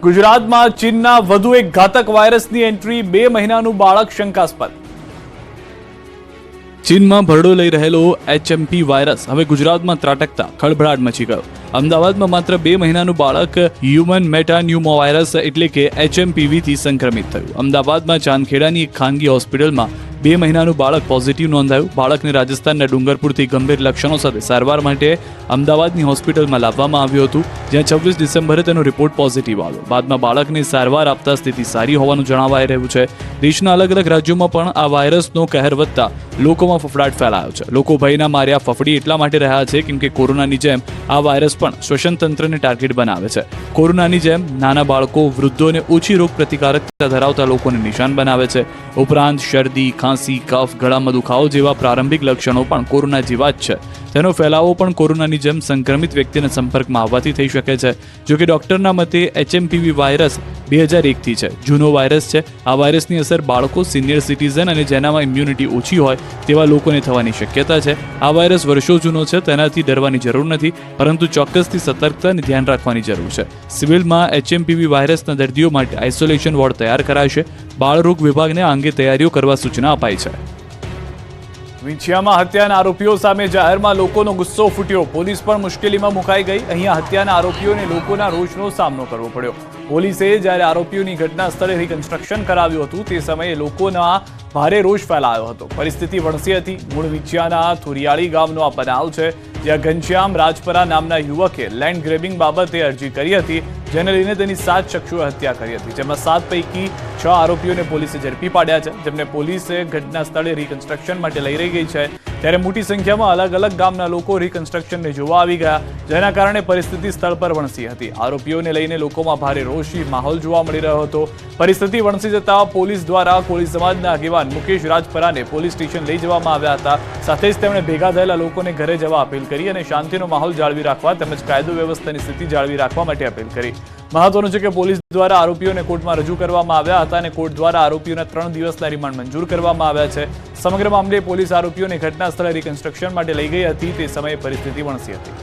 ગુજરાતમાં ચીનના વધુ એક ઘાતક વાયરસની એન્ટ્રી, 2 મહિનાનું બાળક શંકાસ્પદ। ચીનમાં ભરડો લઈ રહેલો HMP વાયરસ હવે ગુજરાતમાં ત્રાટકતા ખળભળાટ મચી ગયો। અમદાવાદમાં માત્ર 2 મહિનાનું બાળક હ્યુમન મેટાન્યુમો વાયરસ એટલે કે HMPV થી સંક્રમિત થયું। અમદાવાદમાં ચાંદખેડાની એક ખાનગી હોસ્પિટલમાં 2 મહિનાનું બાળક પોઝિટિવ નોંધાયું। બાળકને રાજસ્થાનના ડુંગરપુરથી ગંભીર લક્ષણો સાથે સારવાર માટે અમદાવાદની હોસ્પિટલમાં લાવવામાં આવ્યું હતું, જ્યાં 26 ડિસેમ્બરે તેનો રિપોર્ટ પોઝિટિવ આવ્યો। બાદમાં બાળકને સારવાર આપતા સ્થિતિ સારી હોવાનું જણાવાઈ રહ્યું છે। દેશના અલગ અલગ રાજ્યોમાં પણ આ વાયરસનો કહેર વધતા લોકોમાં ફફડાટ ફેલાયો છે। લોકો ભયના માર્યા ફફડી એટલા માટે રહ્યા છે કેમ કે કોરોનાની જેમ આ વાયરસ પણ શ્વસન તંત્રને ટાર્ગેટ બનાવે છે। કોરોનાની જેમ નાના બાળકો, વૃદ્ધોને ઓછી રોગ પ્રતિકારકતા ધરાવતા લોકોને નિશાન બનાવે છે। ઉપરાંત શરદી, ખાંસી, કફ, ગળામાં દુખાવો જેવા પ્રારંભિક લક્ષણો પણ કોરોના જેવા જ છે। તેનો ફેલાવો પણ કોરોનાની જેમ સંક્રમિત વ્યક્તિના સંપર્કમાં આવવાથી થઈ શકે છે। જો કે ડોક્ટરના મતે HMPV વાયરસ 2001થી છે, જૂનો વાયરસ છે। આ વાયરસની અસર બાળકો, સિનિયર સિટીઝન અને જેનામાં ઇમ્યુનિટી ઓછી હોય તેવા લોકોને થવાની શક્યતા છે। આ વાયરસ વર્ષો જૂનો છે, તેનાથી ડરવાની જરૂર નથી, પરંતુ ચોક્કસથી સતર્કતા અને ધ્યાન રાખવાની જરૂર છે। સિવિલમાં HMPV વાયરસના દર્દીઓ માટે આઇસોલેશન વોર્ડ તૈયાર કરાશે। બાળરોગ વિભાગને આ અંગે તૈયારીઓ કરવા સૂચના અપાઈ છે। વિંછિયામાં હત્યાના આરોપીઓ સામે જાહેરમાં લોકોનો ગુસ્સો ફૂટ્યો। પોલીસ પણ મુશ્કેલીમાં મુકાઈ ગઈ। અહીંયા હત્યાના આરોપીઓને લોકોના રોષનો સામનો કરવો પડ્યો। પોલીસે જ્યારે આરોપીઓની ઘટના સ્થળે રિકન્સ્ટ્રક્શન કરાવ્યું હતું તે સમયે લોકોના ભારે રોષ ફેલાયો હતો। પરિસ્થિતિ વણસી હતી। મૂળ વિંછિયાના થુરિયાળી ગામનો આ બનાવ છે, જ્યાં ઘનશ્યામ રાજપરા નામના યુવકે લેન્ડ ગ્રેબિંગ બાબતે અરજી કરી હતી, જેને લઈને તેની 7 શખ્સોએ હત્યા કરી હતી, જેમાં 7 પૈકી 6 આરોપીઓને પોલીસે ઝડપી પાડ્યા છે, જેમને પોલીસે ઘટના સ્થળે રિકન્સ્ટ્રક્શન માટે લઈ રહી ગઈ છે। ત્યારે મોટી સંખ્યામાં અલગ અલગ ગામના લોકો રિકન્સ્ટ્રક્શનને જોવા આવી ગયા, જેના કારણે પરિસ્થિતિ સ્થળ પર વણસી હતી। આરોપીઓને લઈને લોકોમાં ભારે રોષી માહોલ જોવા મળી રહ્યો હતો। પરિસ્થિતિ વણસી જતા પોલીસ દ્વારા કોળી સમાજના આગેવાન મુકેશ રાજપરાને પોલીસ સ્ટેશન લઈ જવામાં આવ્યા હતા। સાથે જ તેમણે ભેગા થયેલા લોકોને ઘરે જવા અપીલ કરી અને શાંતિનો માહોલ જાળવી રાખવા તેમજ કાયદો વ્યવસ્થાની સ્થિતિ જાળવી રાખવા માટે અપીલ કરી। મહત્વનું છે કે પોલીસ દ્વારા આરોપીઓને કોર્ટમાં રજૂ કરવામાં આવ્યા હતા અને કોર્ટ દ્વારા આરોપીઓના 3 દિવસના રિમાન્ડ મંજૂર કરવામાં આવ્યા છે। સમગ્ર મામલે પોલીસ આરોપીઓને ઘટના સ્થળે રિકન્સ્ટ્રક્શન માટે લઈ ગઈ હતી। તે સમયે પરિસ્થિતિ વણસી હતી।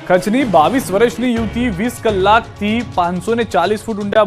કચ્છની 22 વર્ષની યુવતી 20 કલાકથી 540 ફૂટ ઊંડા